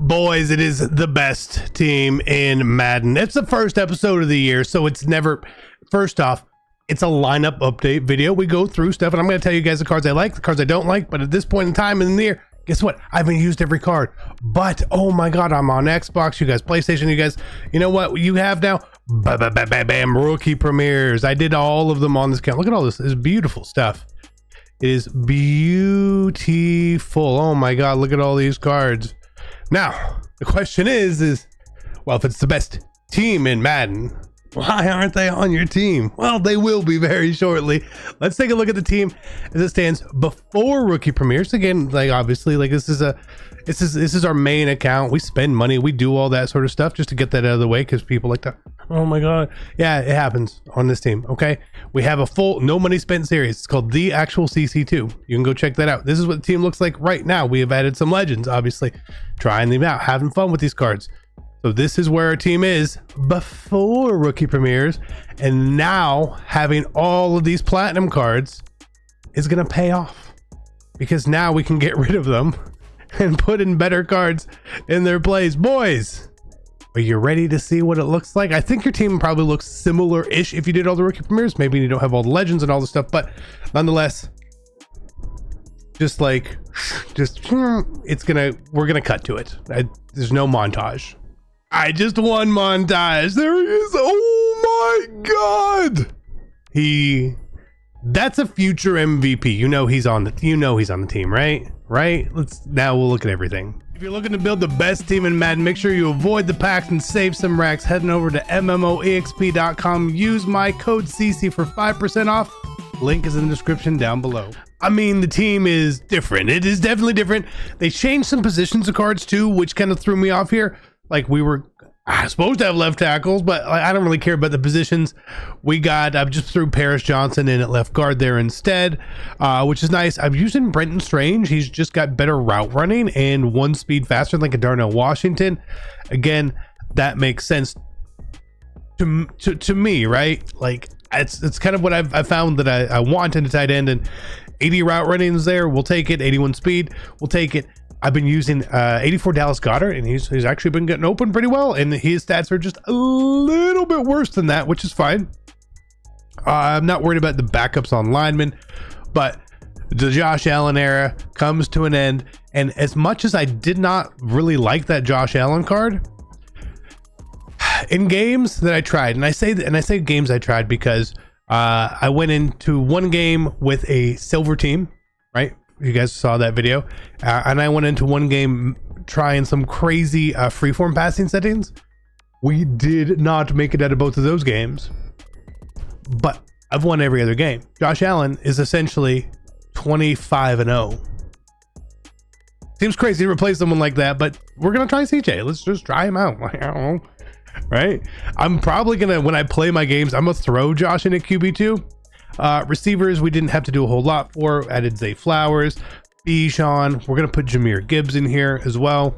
Boys, it is the best team in Madden. It's the first episode of the year, so it's never... First off, it's a lineup update video. We go through stuff, and I'm going to tell you guys the cards I like, the cards I don't like, but at this point in time in the year, guess what? I haven't used every card. But, oh my god, I'm on Xbox, you guys, PlayStation, you guys. You know what you have now? Bam, rookie premieres. I did all of them on this account. Look at all this. It's beautiful stuff. It is beautiful. Oh my god, look at all these cards. Now, the question is, well, if it's the best team in Madden, why aren't they on your team? Well, they will be very shortly. Let's take a look at the team as it stands before rookie premieres. Again, like obviously, like this is our main account. We spend money, we do all that sort of stuff just to get that out of the way because people like to, oh my god. Yeah, it happens on this team. Okay, we have a full no money spent series. It's called The Actual CC2. You can go check that out. This is what the team looks like right now. We have added some legends, obviously, trying them out, having fun with these cards. So this is where our team is before rookie premieres, and now having all of these platinum cards is going to pay off because now we can get rid of them and put in better cards in their place. Boys, are you ready to see what it looks like? I think your team probably looks similar-ish if you did all the rookie premieres. Maybe you don't have all the legends and all the stuff, but nonetheless, we're gonna cut to it. There's no montage. I just won montage. There he is. Oh my god. That's a future MVP. You know he's on the team, right? Now we'll look at everything. If you're looking to build the best team in Madden, make sure you avoid the packs and save some racks. Heading over to MMOEXP.com. Use my code CC for 5% off. Link is in the description down below. I mean, the team is different. It is definitely different. They changed some positions of cards too, which kind of threw me off here. Like we were supposed to have left tackles, but I don't really care about the positions. I just threw Paris Johnson in at left guard there instead, which is nice. I'm using Brenton Strange. He's just got better route running and one speed faster than like a Darnell Washington. Again, that makes sense to me, right? Like it's kind of what I've found that I want in a tight end, and 80 route running is there. We'll take it. 81 speed. We'll take it. I've been using 84 Dallas Goedert, and he's actually been getting open pretty well, and his stats are just a little bit worse than that, which is fine. I'm not worried about the backups on linemen, but the Josh Allen era comes to an end, and as much as I did not really like that Josh Allen card, in games that I tried, and I say games I tried because I went into one game with a silver team, right? You guys saw that video, and I went into one game trying some crazy freeform passing settings. We did not make it out of both of those games, but I've won every other game. Josh Allen is essentially 25-0. Seems crazy to replace someone like that, but we're gonna try CJ. Let's just try him out. I don't know, right? I'm probably gonna, when I play my games, I'm gonna throw Josh in at QB2. Receivers, we didn't have to do a whole lot for. Added Zay Flowers, Bijan. We're gonna put Jahmyr Gibbs in here as well.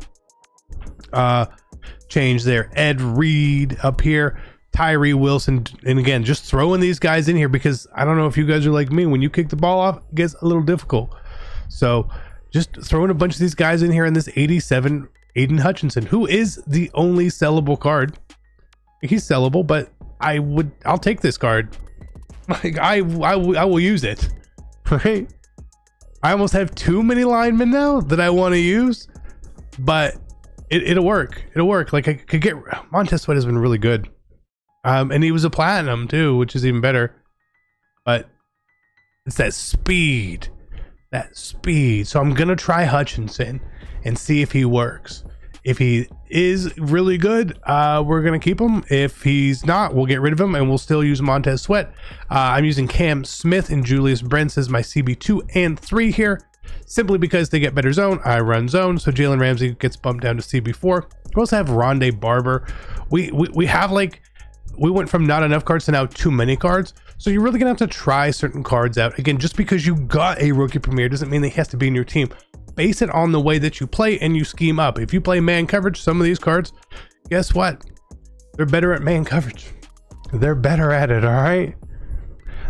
Change there. Ed Reed up here. Tyree Wilson, and again, just throwing these guys in here because I don't know if you guys are like me. When you kick the ball off, it gets a little difficult. So just throwing a bunch of these guys in here in this 87 Aiden Hutchinson, who is the only sellable card. He's sellable, but I'll take this card. Like I will use it, right? I almost have too many linemen now that I want to use, but it'll work. Like I could get Montez Sweat has been really good, and he was a platinum too, which is even better. But it's that speed. So I'm gonna try Hutchinson and see if he works. If he is really good, we're going to keep him. If he's not, we'll get rid of him and we'll still use Montez Sweat. I'm using Cam Smith and Julius Brents as my CB2 and 3 here, simply because they get better zone. I run zone, so Jalen Ramsey gets bumped down to CB4. We also have Rondé Barber. We went from not enough cards to now too many cards. So you're really going to have to try certain cards out. Again, just because you got a rookie premiere doesn't mean that he has to be in your team. Base it on the way that you play and you scheme up. If you play man coverage, some of these cards, guess what? They're better at man coverage. They're better at it, all right?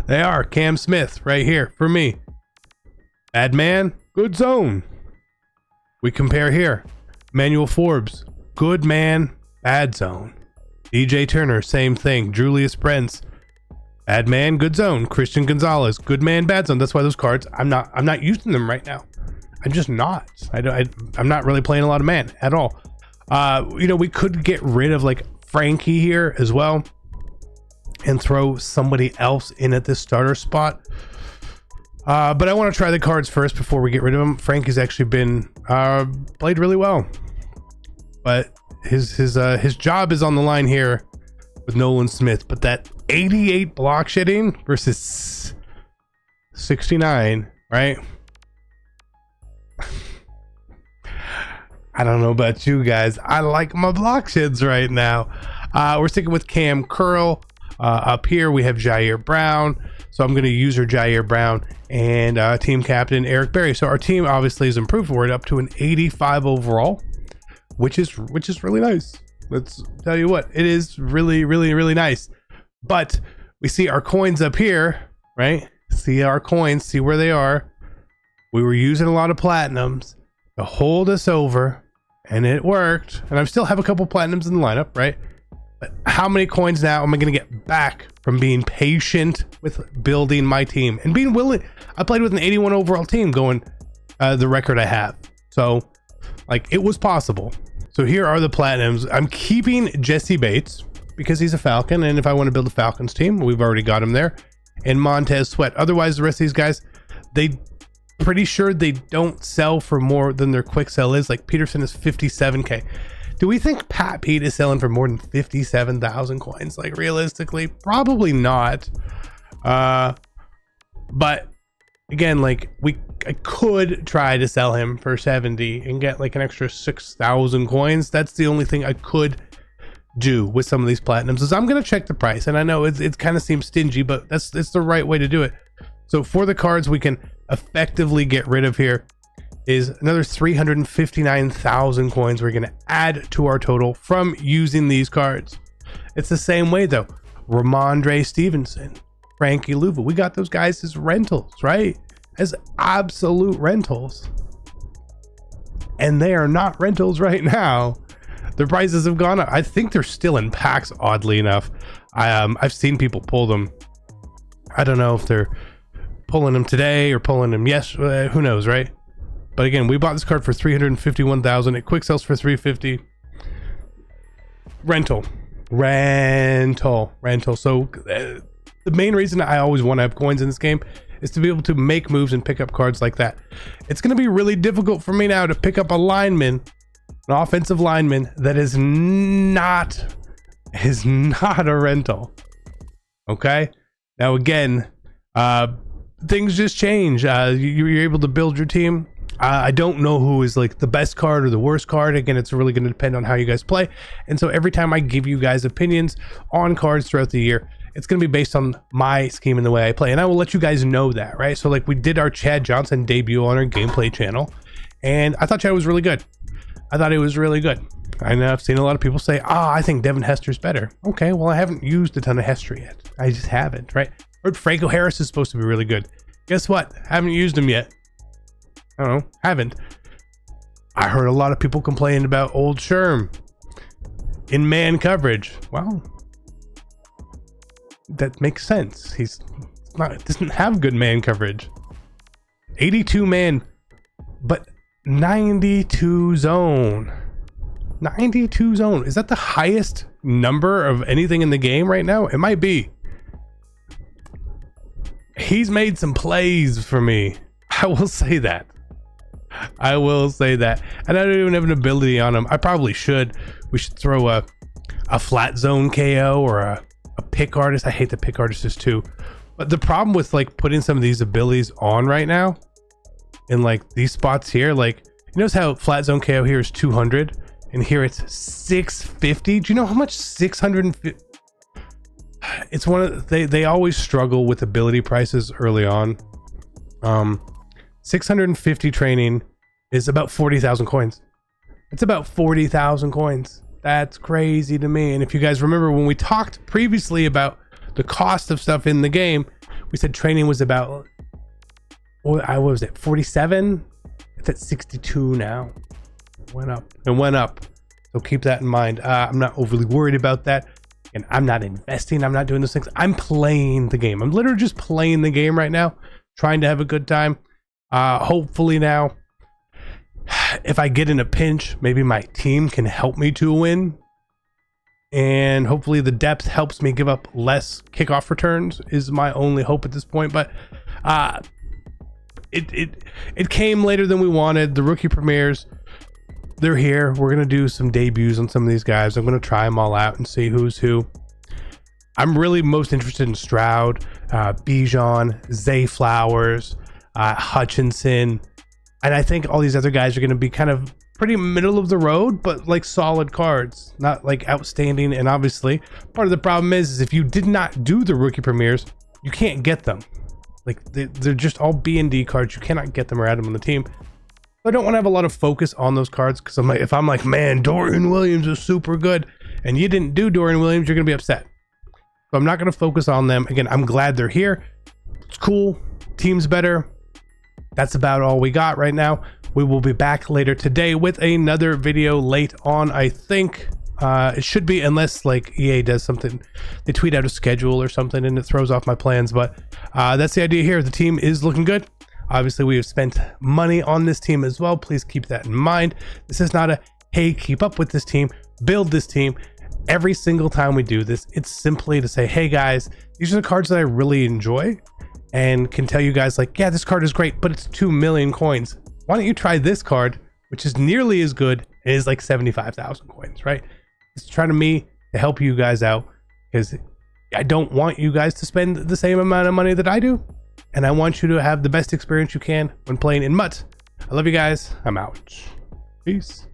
They are. Cam Smith right here for me. Bad man, good zone. We compare here. Manuel Forbes, good man, bad zone. DJ Turner, same thing. Julius Brents, bad man, good zone. Christian Gonzalez, good man, bad zone. That's why those cards, I'm not using them right now. I'm just not. I'm not really playing a lot of man at all. We could get rid of like Frankie here as well and throw somebody else in at this starter spot. But I want to try the cards first before we get rid of him. Frankie's actually been played really well, but his job is on the line here with Nolan Smith. But that 88 block shedding versus 69, right? I don't know about you guys. I like my block sheds right now. We're sticking with Cam Curl. Up here we have Jair Brown, so I'm going to use our Jair Brown and team captain Eric Berry. So our team obviously has improved. We're up to an 85 overall, which is really nice. Let's tell you what, it is really nice. But we see our coins up here, right? See our coins, see where they are. We were using a lot of platinums to hold us over, and it worked. And I still have a couple platinums in the lineup, right? But how many coins now am I going to get back from being patient with building my team and being willing? I played with an 81 overall team going the record I have. So like it was possible. So here are the platinums. I'm keeping Jesse Bates because he's a Falcon. And if I want to build a Falcons team, we've already got him there. And Montez Sweat. Otherwise, the rest of these guys, they pretty sure they don't sell for more than their quick sell is. Like Peterson is 57K. Do we think Pat Pete is selling for more than 57,000 coins? Like realistically, probably not. But again, like I could try to sell him for 70 and get like an extra 6,000 coins. That's the only thing I could do with some of these platinums is I'm going to check the price. And I know it kind of seems stingy, but it's the right way to do it. So for the cards we can effectively get rid of here is another 359,000 coins we're going to add to our total from using these cards. It's the same way though. Ramondre Stevenson, Frankie Louva, we got those guys as rentals, right? As absolute rentals. And they are not rentals right now. Their prices have gone up. I think they're still in packs, oddly enough. I've seen people pull them. I don't know if they're pulling them today or pulling them who knows, right? But again, we bought this card for 351,000. It quick sells for 350. Rental. So the main reason I always want to have coins in this game is to be able to make moves and pick up cards like that. It's going to be really difficult for me now to pick up a lineman, an offensive lineman that is not a rental. Okay. Now again, things just change. You're able to build your team. I don't know who is like the best card or the worst card. Again, it's really going to depend on how you guys play. And so every time I give you guys opinions on cards throughout the year, it's going to be based on my scheme and the way I play. And I will let you guys know that, right? So like we did our Chad Johnson debut on our gameplay channel, and I thought Chad was really good. I thought it was really good. I know I've seen a lot of people say, I think Devin Hester's better. Okay, well, I haven't used a ton of Hester yet. I just haven't, right? Heard Franco Harris is supposed to be really good. Guess what? Haven't used him yet. I don't know, haven't. I heard a lot of people complaining about old Sherm in man coverage. Well, that makes sense. Doesn't have good man coverage. 82 man, but 92 zone. 92 zone. Is that the highest number of anything in the game right now? It might be. He's made some plays for me. I will say that. And I don't even have an ability on him. I probably should. We should throw a flat zone KO or a pick artist. I hate the pick artists too. But the problem with like putting some of these abilities on right now in like these spots here, like you notice how flat zone KO here is 200 and here it's 650. Do you know how much 650? It's one of they always struggle with ability prices early on. 650 training is about 40,000 coins. It's about 40,000 coins. That's crazy to me. And if you guys remember when we talked previously about the cost of stuff in the game, we said training was about, what was it, 47? It's at 62 now. It went up. So keep that in mind. I'm not overly worried about that. And I'm not investing. I'm not doing those things. I'm playing the game. I'm literally just playing the game right now, trying to have a good time. Hopefully now, if I get in a pinch, maybe my team can help me to win. And hopefully the depth helps me give up less kickoff returns is my only hope at this point. But it came later than we wanted. The rookie premieres, they're here. We're gonna do some debuts on some of these guys. I'm gonna try them all out and see who's who. I'm really most interested in Stroud, Bijan, Zay Flowers, Hutchinson, and I think all these other guys are gonna be kind of pretty middle of the road, but like solid cards, not like outstanding. And obviously part of the problem is if you did not do the rookie premieres, you can't get them. Like they're just all B&D cards. You cannot get them or add them on the team. I don't want to have a lot of focus on those cards because I'm like, if I'm like, man, Dorian Williams is super good and you didn't do Dorian Williams, you're gonna be upset. So I'm not gonna focus on them. Again, I'm glad they're here. It's cool. Team's better. That's about all we got right now. We will be back later today with another video late on, I think. It should be, unless like EA does something, they tweet out a schedule or something and it throws off my plans. But that's the idea here. The team is looking good. Obviously we have spent money on this team as well. Please keep that in mind. This is not a, hey, keep up with this team, build this team. Every single time we do this, it's simply to say, hey guys, these are the cards that I really enjoy and can tell you guys like, yeah, this card is great, but it's 2 million coins. Why don't you try this card, which is nearly as good and is like 75,000 coins, right? It's trying to help you guys out because I don't want you guys to spend the same amount of money that I do. And I want you to have the best experience you can when playing in MUT. I love you guys. I'm out. Peace.